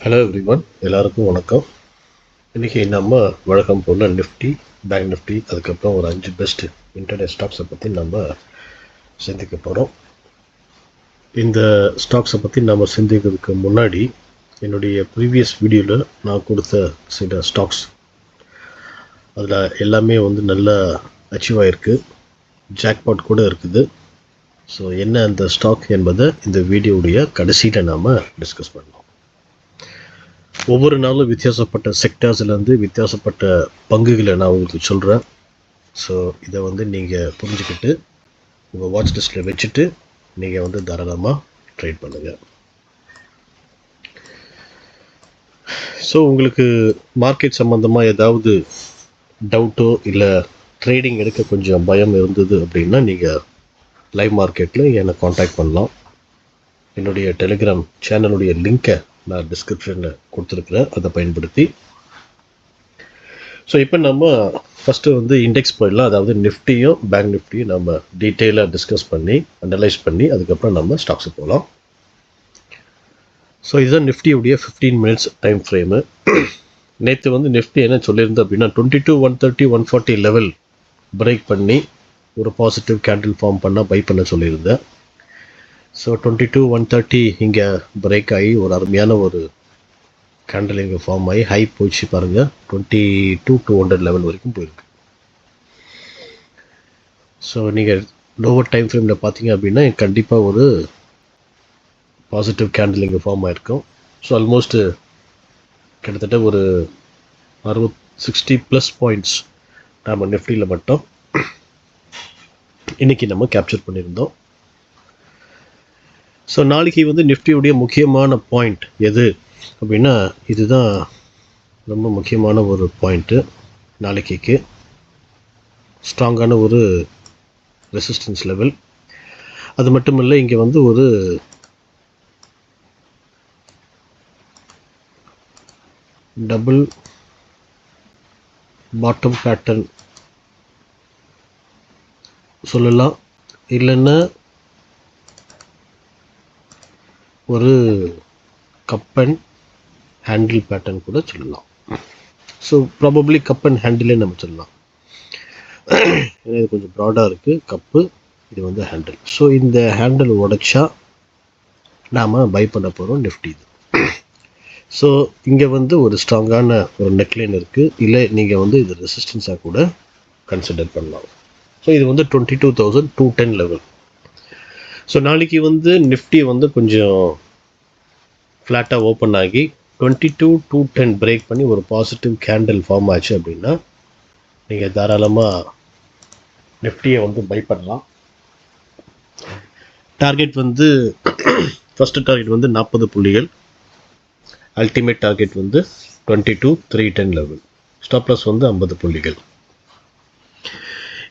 Hello everyone, எல்லாருக்கும் வணக்கம். இன்றைக்கி நம்ம வழக்கம் போல் நிஃப்டி, பேங்க் நிஃப்டி, அதுக்கப்புறம் ஒரு 5 பெஸ்ட் இன்டர்நெட் ஸ்டாக்ஸை பற்றி நம்ம சிந்திக்க போகிறோம். இந்த ஸ்டாக்ஸை பற்றி நம்ம சிந்திக்கிறதுக்கு முன்னாடி என்னுடைய ப்ரீவியஸ் வீடியோவில் நான் கொடுத்த சில ஸ்டாக்ஸ் அதில் எல்லாமே நல்லா அச்சீவ் ஆகிருக்கு, ஜாக்பாட் கூட இருக்குது. ஸோ என்ன அந்த ஸ்டாக் என்பதை இந்த வீடியோவுடைய கடைசியில் நாம் டிஸ்கஸ் பண்ணலாம். ஒவ்வொரு நாளும் வித்தியாசப்பட்ட செக்டர்ஸ்லேருந்து வித்தியாசப்பட்ட பங்குகளை நான் உங்களுக்கு சொல்கிறேன். ஸோ இதை நீங்கள் புரிஞ்சுக்கிட்டு உங்கள் வாட்ச் லிஸ்ட்டில் வச்சுட்டு நீங்கள் தாராளமாக ட்ரேட் பண்ணுங்கள். ஸோ உங்களுக்கு மார்க்கெட் சம்மந்தமாக ஏதாவது டவுட்டோ இல்லை ட்ரேடிங் எடுக்க கொஞ்சம் பயம் இருந்தது அப்படின்னா நீங்கள் லைவ் மார்க்கெட்டில் என்னை காண்டாக்ட் பண்ணலாம். என்னுடைய டெலிகிராம் சேனலுடைய லிங்க்கை நான் டிஸ்கிரிப்ஷனில் கொடுத்துருக்குறேன், அதை பயன்படுத்தி. ஸோ இப்போ நம்ம ஃபஸ்ட்டு இண்டெக்ஸ் போயிடலாம். அதாவது நிஃப்டியும் பேங்க் நிஃப்டியும் நம்ம டீட்டெயிலாக டிஸ்கஸ் பண்ணி அனலைஸ் பண்ணி அதுக்கப்புறம் நம்ம ஸ்டாக்ஸு போகலாம். ஸோ இதுதான் நிஃப்டியுடைய 15 மினிட்ஸ் டைம் ஃப்ரேமு. நேற்று நிஃப்டி என்ன சொல்லியிருந்தேன் அப்படின்னா 22, 130, 140 லெவல் பிரேக் பண்ணி ஒரு பாசிட்டிவ் கேண்டில் ஃபார்ம் பண்ணால் பை பண்ண சொல்லியிருந்தேன். ஸோ 22, 130 இங்கே பிரேக் ஆகி ஒரு அருமையான ஒரு கேண்டில் இங்கே ஃபார்ம் ஆகி ஹை போயிடுச்சு பாருங்கள், 22, 200 லெவல் வரைக்கும் போயிருக்கு. ஸோ நீங்கள் லோவர் டைம் ஃப்ரேமில் பார்த்தீங்க அப்படின்னா கண்டிப்பாக ஒரு பாசிட்டிவ் கேண்டில் இங்கே ஃபார்ம் ஆகிருக்கும். ஸோ ஆல்மோஸ்ட்டு கிட்டத்தட்ட ஒரு 60+ பாயிண்ட்ஸ் நம்ம நிஃப்டியில் மட்டும் இன்றைக்கி நம்ம கேப்சர் பண்ணியிருந்தோம். ஸோ நாளைக்கு நிஃப்டியுடைய முக்கியமான பாயிண்ட் எது அப்படின்னா இதுதான் ரொம்ப முக்கியமான ஒரு பாயிண்ட்டு. நாளைக்கு ஸ்ட்ராங்கான ஒரு ரெசிஸ்டன்ஸ் லெவல். அது மட்டும் இல்லை, இங்கே ஒரு டபுள் பாட்டம் பேட்டர்ன் சொல்லலாம், இல்லைன்னா ஒரு கப் அண்ட் ஹேண்டில் பேட்டர்ன் கூட சொல்லலாம். ஸோ ப்ராபப்ளி கப் அண்ட் ஹேண்டிலே நம்ம சொல்லலாம். இது கொஞ்சம் ப்ராடாக இருக்குது கப்பு, இது ஹேண்டில். ஸோ இந்த ஹேண்டில் உடைச்சா நாம் பை பண்ண போகிறோம் நிஃப்டி. ஸோ இங்கே ஒரு ஸ்ட்ராங்கான ஒரு நெக்லைன் இருக்குது, இல்லை நீங்கள் இது ரெசிஸ்டன்ஸாக கூட கன்சிடர் பண்ணலாம். ஸோ இது 22,210 லெவல். ஸோ நாளைக்கு நிஃப்டி கொஞ்சம் ஃப்ளாட்டாக ஓப்பன் ஆகி 22,210 பிரேக் பண்ணி ஒரு பாசிட்டிவ் கேண்டில் ஃபார்ம் ஆச்சு அப்படின்னா நீங்கள் தாராளமாக நிஃப்டியை பை பண்ணலாம். டார்கெட் ஃபஸ்ட்டு டார்கெட் 40 புள்ளிகள், ultimate target 22,310 level, stop loss 50 புள்ளிகள்.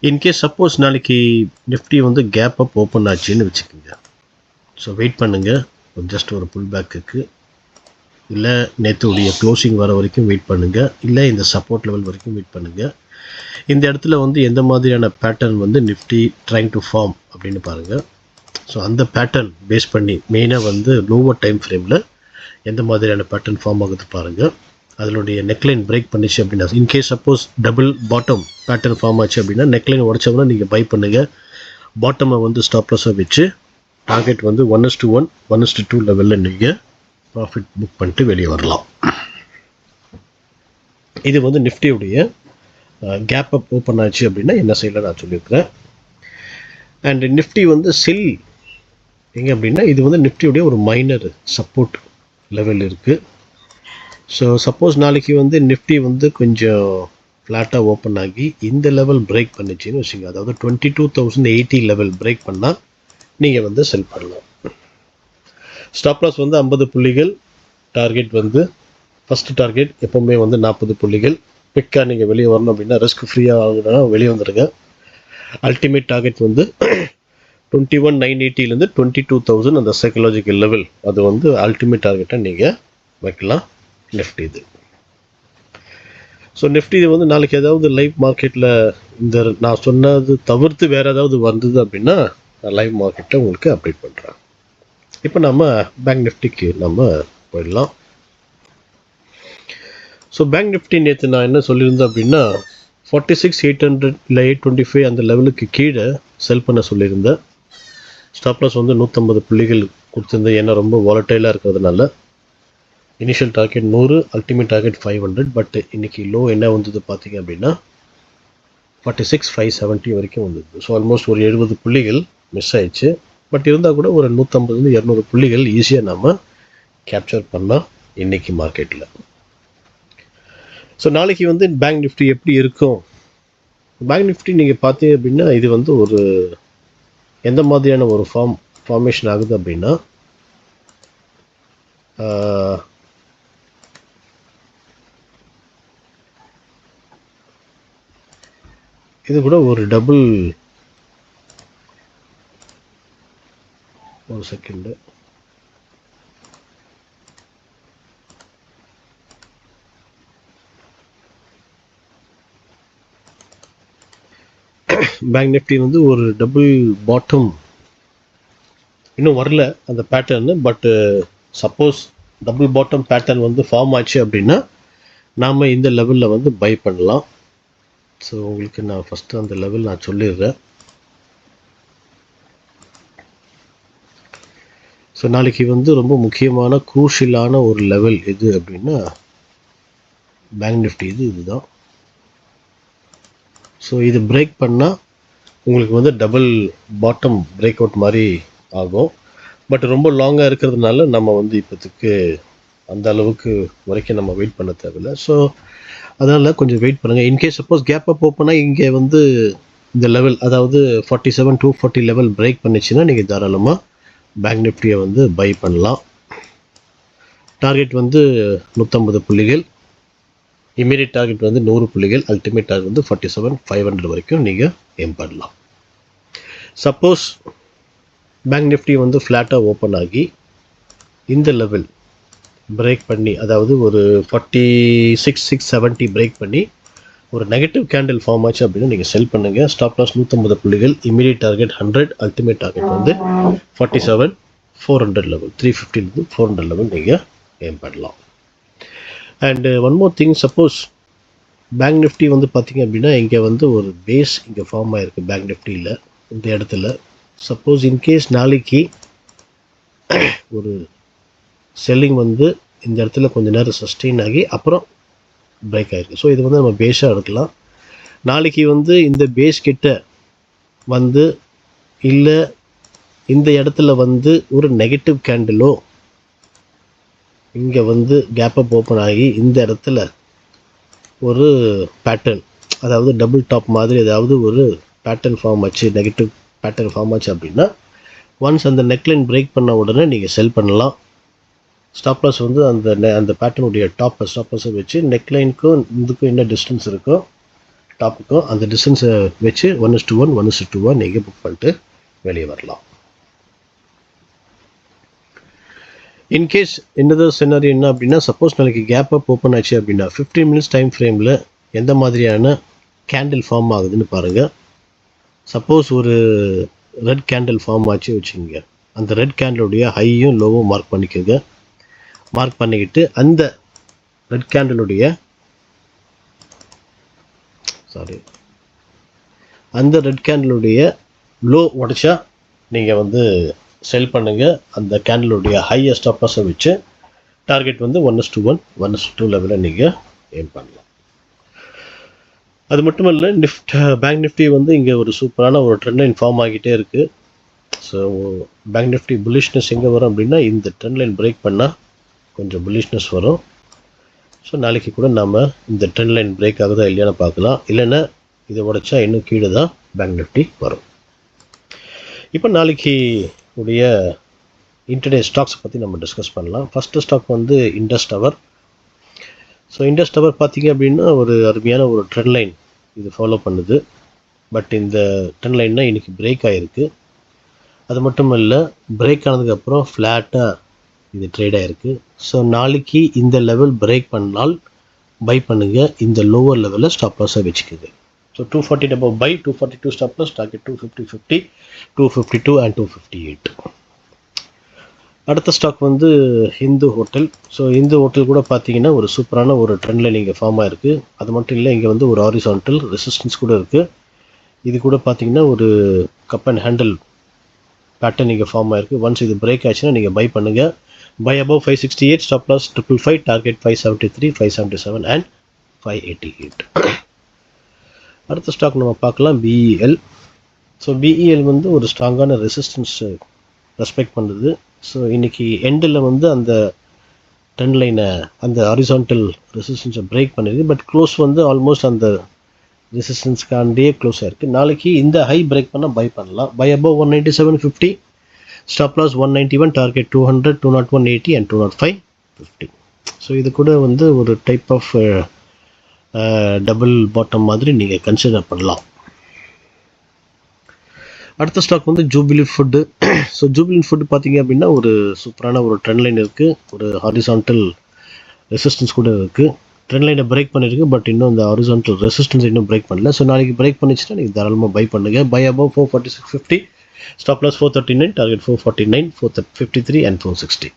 இன்கேஸ் சப்போஸ் நாளைக்கு நிஃப்டி கேப் அப் ஓப்பன் ஆச்சுன்னு வச்சுக்கோங்க. ஸோ வெயிட் பண்ணுங்கள், ஜஸ்ட் ஒரு புல் பேக்குக்கு, இல்லை நேற்றுடைய க்ளோசிங் வர வரைக்கும் வெயிட் பண்ணுங்கள், இல்லை இந்த சப்போர்ட் லெவல் வரைக்கும் வெயிட் பண்ணுங்கள். இந்த இடத்துல எந்த மாதிரியான pattern Nifty trying to form அப்படின்னு பாருங்கள். ஸோ அந்த பேட்டர்ன் பேஸ் பண்ணி மெயினாக லோவர் டைம் ஃப்ரேமில் எந்த மாதிரியான பேட்டர்ன் ஃபார்ம் ஆகுது பாருங்கள். அதனுடைய நெக்லைன் பிரேக் பண்ணிச்சு அப்படின்னா, in case suppose double bottom pattern form ஆச்சு அப்படின்னா நெக்லைன் உடச்சோம்னா நீங்கள் பை பண்ணுங்கள். பாட்டமை ஸ்டாப் லாஸாக வச்சு டார்கெட் 1:1, 1:2 லெவலில் நீங்கள் ப்ராஃபிட் புக் பண்ணிட்டு வெளியே வரலாம். இது நிஃப்டியுடைய கேப் அப் ஓப்பன் ஆச்சு அப்படின்னா என்ன செய்யலாம் நான் சொல்லியிருக்கிறேன். அண்ட் நிஃப்டி செல் எங்கே அப்படின்னா இது நிஃப்டியுடைய ஒரு மைனர் சப்போர்ட் லெவல் இருக்குது. ஸோ சப்போஸ் நாளைக்கு நிஃப்டி கொஞ்சம் ஃப்ளாட்டாக ஓப்பன் ஆகி இந்த லெவல் பிரேக் பண்ணிச்சின்னு வச்சுங்க, அதாவது 22,080 லெவல் பிரேக் பண்ணால் நீங்கள் செல் பண்ணலாம். ஸ்டாப் லாஸ் 50 புள்ளிகள், டார்கெட் ஃபஸ்ட்டு டார்கெட் எப்போவுமே 40 புள்ளிகள். பிக்காக நீங்கள் வெளியே வரணும் அப்படின்னா ரிஸ்க் ஃப்ரீயாக ஆகுதுன்னா வெளியே வந்துடுங்க. அல்டிமேட் டார்கெட் 21,980 22,000 அந்த சைக்கலாஜிக்கல் லெவல், அது அல்டிமேட் டார்கெட்டாக நீங்கள் வைக்கலாம் நிஃப்டி. இது ஸோ நிஃப்டி நாளைக்கு ஏதாவது லைவ் மார்க்கெட்டில் இந்த நான் சொன்னது தவிர்த்து வேறு ஏதாவது வந்தது அப்படின்னா நான் லைவ் மார்க்கெட்டை உங்களுக்கு அப்டேட் பண்ணுறேன். இப்போ நம்ம பேங்க் நிஃப்டிக்கு நம்ம போயிடலாம். ஸோ பேங்க் நிஃப்டி நேற்று நான் என்ன சொல்லியிருந்தேன் அப்படின்னா 46,800 இல்லை 825 அந்த லெவலுக்கு கீழே செல் பண்ண சொல்லியிருந்தேன். ஸ்டாப் லாஸ் வந்து 150 புள்ளிகள் கொடுத்துருந்தேன். ஏன்னா ரொம்ப வாலட்டைலாக இருக்கிறதுனால. Initial target 100, ultimate target 500. But இன்றைக்கி லோ என்ன வந்தது பார்த்தீங்க அப்படின்னா 46,570 வரைக்கும் வந்தது. ஸோ ஆல்மோஸ்ட் ஒரு 70 புள்ளிகள் மிஸ் ஆயிடுச்சு. பட் இருந்தால் கூட ஒரு 150-200 புள்ளிகள் ஈஸியாக நம்ம கேப்சர் பண்ணலாம் இன்றைக்கி மார்க்கெட்டில். ஸோ நாளைக்கு வந்து பேங்க் நிஃப்டி எப்படி இருக்கும்? பேங்க் நிஃப்டி நீங்கள் பார்த்தீங்க அப்படின்னா இது வந்து ஒரு எந்த மாதிரியான ஒரு ஃபார்மேஷன் ஆகுது அப்படின்னா இது கூட ஒரு டபுள் ஒரு செகண்டு பேங்க் நிஃப்டி வந்து ஒரு டபுள் பாட்டம் இன்னும் வரல அந்த பேட்டர்னு. பட்டு சப்போஸ் டபுள் பாட்டம் பேட்டர்ன் வந்து ஃபார்ம் ஆச்சு அப்படின்னா நாம் இந்த லெவலில் வந்து பை பண்ணலாம். ஸோ உங்களுக்கு நான் ஃபஸ்ட்டு அந்த லெவல் நான் சொல்லிடுறேன். ஸோ நாளைக்கு வந்து ரொம்ப முக்கியமான க்ரூஷியலான ஒரு லெவல் எது அப்படின்னா பேங்க் நிஃப்டி இதுதான். ஸோ இது பிரேக் பண்ணால் உங்களுக்கு வந்து டபுள் பாட்டம் பிரேக் அவுட் மாதிரி ஆகும். பட் ரொம்ப லாங்காக இருக்கிறதுனால நம்ம வந்து இப்போதுக்கு அந்த அளவுக்கு வரைக்கும் நம்ம வெயிட் பண்ண தேவையில்லை. ஸோ அதனால் கொஞ்சம் வெயிட் பண்ணுங்கள். இன்கேஸ் சப்போஸ் கேப் அப் ஓப்பனாக இங்கே வந்து இந்த லெவல் அதாவது 47,240 லெவல் பிரேக் பண்ணிச்சுன்னா நீங்கள் தாராளமாக பேங்க் நிஃப்டியை வந்து பை பண்ணலாம். டார்கெட் வந்து 150 புள்ளிகள், இமீடியட் டார்கெட் வந்து 100 புள்ளிகள், அல்டிமேட் டார்கெட் வந்து 47,500 வரைக்கும் நீங்கள் எய்ம் பண்ணலாம். சப்போஸ் பேங்க் நிஃப்டி வந்து ஃப்ளாட்டாக ஓப்பன் ஆகி இந்த லெவல் பிரேக் பண்ணி அதாவது ஒரு 46,670 பிரேக் பண்ணி ஒரு நெகட்டிவ் கேண்டில் ஃபார்ம் ஆச்சு அப்படின்னா நீங்கள் செல் பண்ணுங்கள். ஸ்டாப் லாஸ் 150 புள்ளிகள், இமீடியட் டார்கெட் 100, அல்டிமேட் டார்கெட் வந்து 47,400 லெவல், 350 400 லெவல் நீங்கள் எய்ம் பண்ணலாம். And one more thing, suppose bank Nifty வந்து பார்த்திங்க அப்படின்னா இங்கே வந்து ஒரு பேஸ் இங்கே ஃபார்ம் ஆகிருக்கு பேங்க் நிஃப்டியில் இந்த இடத்துல. சப்போஸ் இன்கேஸ் நாளைக்கு ஒரு செல்லிங் வந்து இந்த இடத்துல கொஞ்சம் நேரம் சஸ்டெயின் ஆகி அப்புறம் பிரேக் ஆகிருக்கு. ஸோ இது வந்து நம்ம பேஸாக எடுக்கலாம். நாளைக்கு வந்து இந்த பேஸ் கிட்ட வந்து இல்லை இந்த இடத்துல வந்து ஒரு நெகட்டிவ் கேண்டிலோ இங்கே வந்து கேப் அப் ஓப்பன் ஆகி இந்த இடத்துல ஒரு பேட்டர்ன் அதாவது டபுள் டாப் மாதிரி ஏதாவது ஒரு பேட்டர்ன் ஃபார்ம் ஆச்சு, நெகட்டிவ் பேட்டர்ன் ஃபார்ம் ஆச்சு அப்படின்னா ஒன்ஸ் அந்த நெக்லைன் பிரேக் பண்ண உடனே நீங்கள் செல் பண்ணலாம். ஸ்டாப் லாஸ் வந்து அந்த பேட்டர்னுடைய ஸ்டாப் லாஸை வச்சு நெக்லைனுக்கும் இதுக்கும் என்ன டிஸ்டன்ஸ் இருக்கோ டாப்புக்கும் அந்த டிஸ்டன்ஸை வச்சு 1:1 1:2 நீங்கள் புக் பண்ணிட்டு வெளியே வரலாம். இன்கேஸ் என்னது சினாரி என்ன அப்படின்னா சப்போஸ் நாளைக்கு கேப் அப் ஓப்பன் ஆச்சு அப்படின்னா 15 மினிட்ஸ் டைம் ஃப்ரேமில் எந்த மாதிரியான கேண்டில் ஃபார்ம் ஆகுதுன்னு பாருங்கள். சப்போஸ் ஒரு ரெட் கேண்டில் ஃபார்ம் ஆச்சு வச்சுக்கோங்க, அந்த ரெட் கேண்டிலுடைய ஹையும் லோவும் மார்க் பண்ணிக்கோங்க. மார்க் பண்ணிக்கிட்டு அந்த ரெட் கேண்டிலுடைய லோ உடைச்சா நீங்கள் வந்து செல் பண்ணுங்கள். அந்த கேண்டிலுடைய ஹையஸ்ட் ஸ்டாப் லாஸை வச்சு டார்கெட் வந்து 1:1 1:2 லெவலில் நீங்கள் எய்ம் பண்ணலாம். அது மட்டும் இல்லை, பேங்க் நிஃப்டி வந்து இங்கே ஒரு சூப்பரான ஒரு ட்ரெண்ட் லைன் ஃபார்ம் ஆகிட்டே இருக்குது. ஸோ பேங்க் நிஃப்டி புல்லிஷ்னஸ் எங்கே வரும் அப்படின்னா இந்த ட்ரெண்ட் லைன் பிரேக் பண்ணால் கொஞ்சம் புல்லிஷ்னஸ் வரும். ஸோ நாளைக்கு கூட நாம் இந்த ட்ரெண்ட் லைன் பிரேக் ஆகுதா இல்லையான்னு பார்க்கலாம். இல்லைன்னா இதை உடைச்சா இன்னும் கீழே தான் பேங்க் நிஃப்டி வரும். இப்போ நாளைக்கு உடைய இன்டர்டே ஸ்டாக்ஸை பற்றி நம்ம டிஸ்கஸ் பண்ணலாம். ஃபஸ்ட்டு ஸ்டாக் வந்து Indus tower. So Indus tower பார்த்திங்க அப்படின்னா ஒரு அருமையான ஒரு ட்ரெண்ட் லைன் இது ஃபாலோ பண்ணுது. பட் இந்த ட்ரெண்ட் லைன்னா இன்றைக்கி பிரேக் ஆகிருக்கு. அது மட்டும் இல்லை, பிரேக் ஆனதுக்கப்புறம் ஃப்ளாட்டாக இது ட்ரேட் ஆகிருக்கு. ஸோ நாளைக்கு இந்த லெவல் பிரேக் பண்ணால் பை பண்ணுங்கள். இந்த லோவர் லெவலில் ஸ்டாப் லாஸை வச்சுக்குது. So 240 above buy, 242 stop loss, target 250 50, 252 and 258. அடுத்த ஸ்டாக் வந்து இந்து ஹோட்டல். ஸோ இந்து ஹோட்டல் கூட பார்த்தீங்கன்னா ஒரு சூப்பரான ஒரு ட்ரெண்ட் லைன் இங்கே ஃபார்ம் ஆயிருக்கு. அது மட்டும் இல்லை, இங்கே வந்து ஒரு ஹாரிசான்டல் ரெசிஸ்டன்ஸ் கூட இருக்குது. இது கூட பார்த்தீங்கன்னா ஒரு கப் அண்ட் ஹேண்டில் பேட்டர்ன் இங்கே ஃபார்ம் ஆயிருக்கு. ஒன்ஸ் இது பிரேக் ஆச்சுன்னா நீங்கள் பை பண்ணுங்கள். Buy above 568, stop loss 555, target 573, 577 and 588. அடுத்த ஸ்டாக் நம்ம பார்க்கலாம் பிஇஎல். ஸோ பிஇஎல் வந்து ஒரு ஸ்ட்ராங்கான ரெசிஸ்டன்ஸ் ரெஸ்பெக்ட் பண்ணுது. ஸோ இன்றைக்கி எண்டில் வந்து அந்த ட்ரெண்ட் லைனை, அந்த ஹாரிசான்டல் ரெசிஸ்டன்ஸை பிரேக் பண்ணிருக்கு. பட் க்ளோஸ் வந்து ஆல்மோஸ்ட் அந்த ரெசிஸ்டன்ஸ்க்காண்டியே க்ளோஸ் ஆயிருக்கு. நாளைக்கு இந்த ஹை பிரேக் பண்ணால் பை பண்ணலாம். Buy above 197.50, stop loss 191, target 200, 201, 80 and 205, 50. So இது கூட வந்து ஒரு டைப் ஆஃப் டபுள் பாட்டம் மாதிரி நீங்கள் கன்சிடர் பண்ணலாம். அடுத்த ஸ்டாக் வந்து jubilee food. So jubilee food பார்த்தீங்க அப்படின்னா ஒரு சூப்பரான ஒரு ட்ரெண்ட் லைன் இருக்குது. ஒரு ஹாரிசான்டல் ரெசிஸ்டன்ஸ் கூட இருக்குது. ட்ரெண்ட் லைனை பிரேக் பண்ணியிருக்கு. பட் இன்னும் இந்த ஹாரிசான்டல் ரெசிஸ்டன்ஸ் இன்னும் பிரேக் பண்ணல. ஸோ நாளைக்கு பிரேக் பண்ணிச்சுன்னா நீங்கள் தாராளமாக பை பண்ணுங்கள். Buy above 446.50, stop loss 439, target 449, 453 and 460.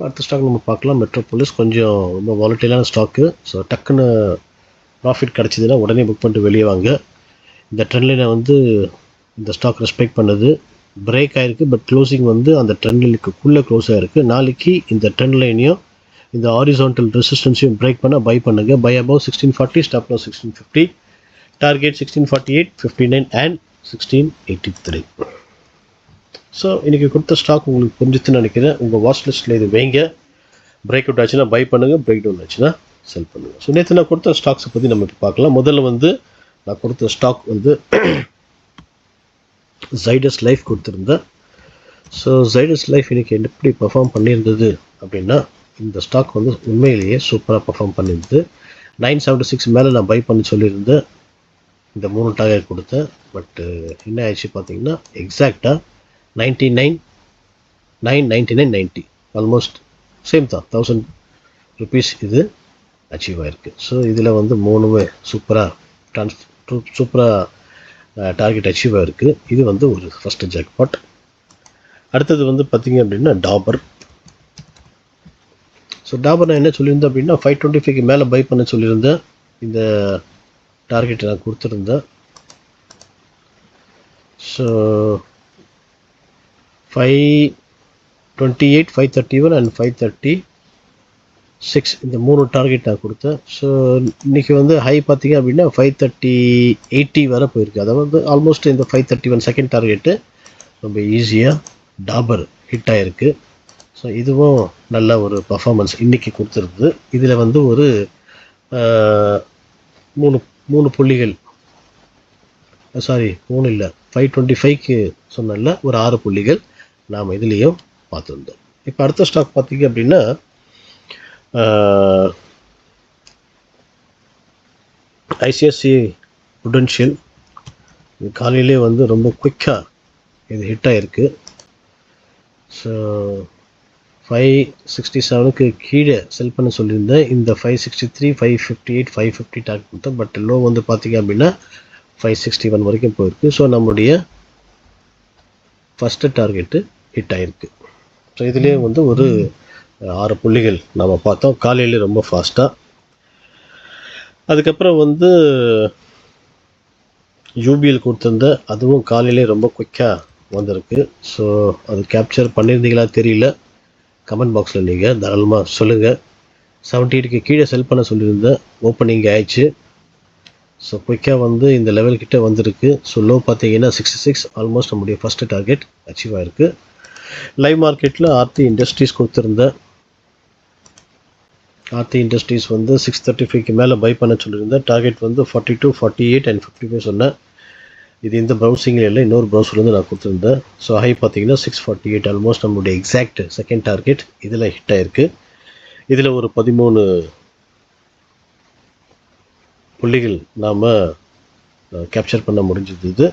அடுத்த ஸ்டாக் நம்ம பார்க்கலாம் மெட்ரோபோலிஸ். கொஞ்சம் ரொம்ப வாலட்டிலான ஸ்டாக்கு. ஸோ டக்குன்னு ப்ராஃபிட் கிடச்சிதுன்னா உடனே புக் பண்ணிட்டு வெளியே வாங்க. இந்த ட்ரெண்ட் லைனை வந்து இந்த ஸ்டாக் ரெஸ்பெக்ட் பண்ணுது. பிரேக் ஆகிருக்கு. பட் க்ளோசிங் வந்து அந்த ட்ரெண்ட் லைனுக்குள்ளே க்ளோஸ் ஆகிருக்கு. நாளைக்கு இந்த ட்ரெண்ட் லைனையும் இந்த ஹாரிசான்டல் ரெசிஸ்டன்ஸையும் பிரேக் பண்ணால் பை பண்ணுங்கள். Buy above 1640, stop loss 1650, target 1648, 59 and 1683. So இன்றைக்கி கொடுத்த ஸ்டாக் உங்களுக்கு புரிஞ்சுதுன்னு நினைக்கிறேன். உங்கள் வாட்ச் லிஸ்ட்டில் இது வைங்க. பிரேக் அவுட் ஆச்சுன்னா பை பண்ணுங்கள், பிரேக் டவுன் ஆச்சுன்னா செல் பண்ணுங்கள். ஸோ நேற்று நான் கொடுத்த ஸ்டாக்ஸை பற்றி நம்ம இப்போ பார்க்கலாம். முதல்ல வந்து நான் கொடுத்த ஸ்டாக் வந்து ஜைடஸ் லைஃப் கொடுத்துருந்தேன். ஸோ ஜைடஸ் லைஃப் இன்றைக்கி எப்படி பர்ஃபார்ம் பண்ணியிருந்தது அப்படின்னா, இந்த ஸ்டாக் வந்து உண்மையிலேயே சூப்பராக பர்ஃபார்ம் பண்ணியிருந்தது. 976 மேலே நான் பை பண்ணி சொல்லியிருந்தேன். இந்த 3 டார்கெட் கொடுத்தேன். பட்டு என்ன ஆயிடுச்சு பார்த்தீங்கன்னா, எக்ஸாக்டாக 99, 999, 90 ஆல்மோஸ்ட் சேம் தான். 1000 ருபீஸ் இது அச்சீவ் ஆகிருக்கு. ஸோ இதில் வந்து 3மே சூப்பராக டார்கெட் அச்சீவ் ஆகிருக்கு. இது வந்து ஒரு ஃபஸ்ட்டு ஜாக்பாட். அடுத்தது வந்து பார்த்திங்க அப்படின்னா டாபர். ஸோ டாபர் நான் என்ன சொல்லியிருந்தேன் அப்படின்னா 525க்கு மேலே பை பண்ண சொல்லியிருந்தேன். இந்த டார்கெட்டை நான் கொடுத்துருந்தேன். ஸோ 528, 531 அண்ட் 536 இந்த 3 டார்கெட் நான் கொடுத்தேன். ஸோ இன்றைக்கி வந்து ஹை பார்த்திங்க அப்படின்னா 530-80 வரை போயிருக்கு. அதாவது ஆல்மோஸ்ட் இந்த 531 செகண்ட் டார்கெட்டு ரொம்ப ஈஸியாக டாபர் ஹிட் ஆகிருக்கு. ஸோ இதுவும் நல்ல ஒரு பர்ஃபார்மன்ஸ் இன்றைக்கி கொடுத்துருக்குது. இதில் வந்து ஒரு 3 புள்ளிகள், சாரி 3 இல்லை, 525க்கு சொன்னல ஒரு 6 புள்ளிகள் நாம் இதுலேயும் பார்த்துருந்தோம். இப்போ அடுத்த ஸ்டாக் பார்த்திங்க அப்படின்னா ஐசிஐசிஐ ப்ருடென்ஷியல். இது காலையிலே வந்து ரொம்ப குயிக்காக இது ஹிட் ஆகிருக்கு. ஸோ 567க்கு கீழே செல் பண்ண சொல்லியிருந்தேன். இந்த 563, 558, 550 டார்கெட் கொடுத்தேன். பட் லோ வந்து பார்த்திங்க அப்படின்னா 561 வரைக்கும் போயிருக்கு. ஸோ நம்முடைய ஃபஸ்ட்டு டார்கெட்டு ஹிட் ஆகிருக்கு. ஸோ இதுலேயே வந்து ஒரு 6 புள்ளிகள் நம்ம பார்த்தோம் காலையிலே ரொம்ப ஃபாஸ்ட்டாக. அதுக்கப்புறம் வந்து யூபிஎல் கொடுத்துருந்தேன். அதுவும் காலையிலே ரொம்ப குயிக்காக வந்திருக்கு. ஸோ அது கேப்சர் பண்ணியிருந்தீங்களா தெரியல. கமெண்ட் பாக்ஸில் நீங்கள் தாராளமாக சொல்லுங்கள். 78க்கு கீழே செல் பண்ண சொல்லியிருந்தேன். ஓப்பனிங் ஆயிடுச்சு. ஸோ குயிக்காக வந்து இந்த லெவல்கிட்ட வந்திருக்கு. ஸோ லோ பார்த்தீங்கன்னா 66, ஆல்மோஸ்ட் நம்முடைய ஃபஸ்ட்டு டார்கெட் அச்சீவ் ஆகிருக்கு. லைவ் மார்க்கெட்டில் ஆர்த்தி இண்டஸ்ட்ரீஸ் கொடுத்துருந்தேன். ஆர்த்தி இண்டஸ்ட்ரீஸ் வந்து 635க்கு மேலே பை பண்ண சொல்லியிருந்தேன். டார்கெட் வந்து 42, 48 அண்ட் 55 சொன்னேன். இது இந்த ப்ரௌசிங்கில் இல்லை, இன்னொரு ப்ரௌசர்லேருந்து நான் கொடுத்துருந்தேன். ஸோ ஹை பார்த்தீங்கன்னா 648, ஆல்மோஸ்ட் நம்மளுடைய எக்ஸாக்ட் செகண்ட் டார்கெட் இதில் ஹிட் ஆகிருக்கு. இதில் ஒரு 13 புள்ளிகள் நாம் கேப்சர் பண்ண முடிஞ்சது.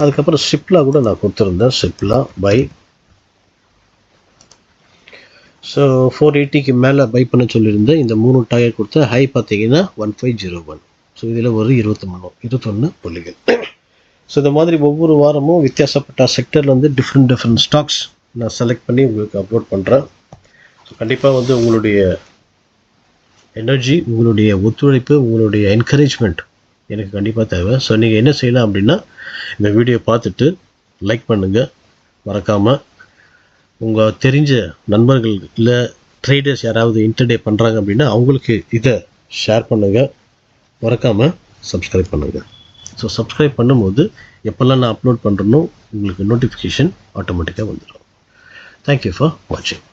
அதுக்கப்புறம் சிப்லா கூட நான் கொடுத்துருந்தேன். சிப்லா பை. ஸோ 480க்கு மேலே பை பண்ண சொல்லியிருந்தேன். இந்த 3 டார்கெட் கொடுத்தேன். ஹை பார்த்தீங்கன்னா 1501. ஸோ இதில் ஒரு 21 புள்ளிகள். ஸோ இந்த மாதிரி ஒவ்வொரு வாரமும் வித்தியாசப்பட்ட செக்டரில் வந்து டிஃப்ரெண்ட் ஸ்டாக்ஸ் நான் செலக்ட் பண்ணி உங்களுக்கு அப்லோட் பண்ணுறேன். ஸோ கண்டிப்பாக வந்து உங்களுடைய எனர்ஜி, உங்களுடைய ஒத்துழைப்பு, உங்களுடைய என்கரேஜ்மெண்ட் எனக்கு கண்டிப்பாக தேவை. ஸோ நீங்கள் என்ன செய்யலாம் அப்படின்னா, இந்த வீடியோ பார்த்துட்டு லைக் பண்ணுங்கள். மறக்காமல் உங்கள் தெரிஞ்ச நண்பர்கள் இல்லை ட்ரேடர்ஸ் யாராவது இன்டர்டே பண்ணுறாங்க அப்படின்னா அவங்களுக்கு இதை ஷேர் பண்ணுங்கள். மறக்காமல் சப்ஸ்கிரைப் பண்ணுங்கள். ஸோ சப்ஸ்கிரைப் பண்ணும்போது எப்போல்லாம் நான் அப்லோட் பண்ணுறனோ உங்களுக்கு நோட்டிஃபிகேஷன் ஆட்டோமேட்டிக்காக வந்துடும். தேங்க்யூ ஃபார் வாட்சிங்.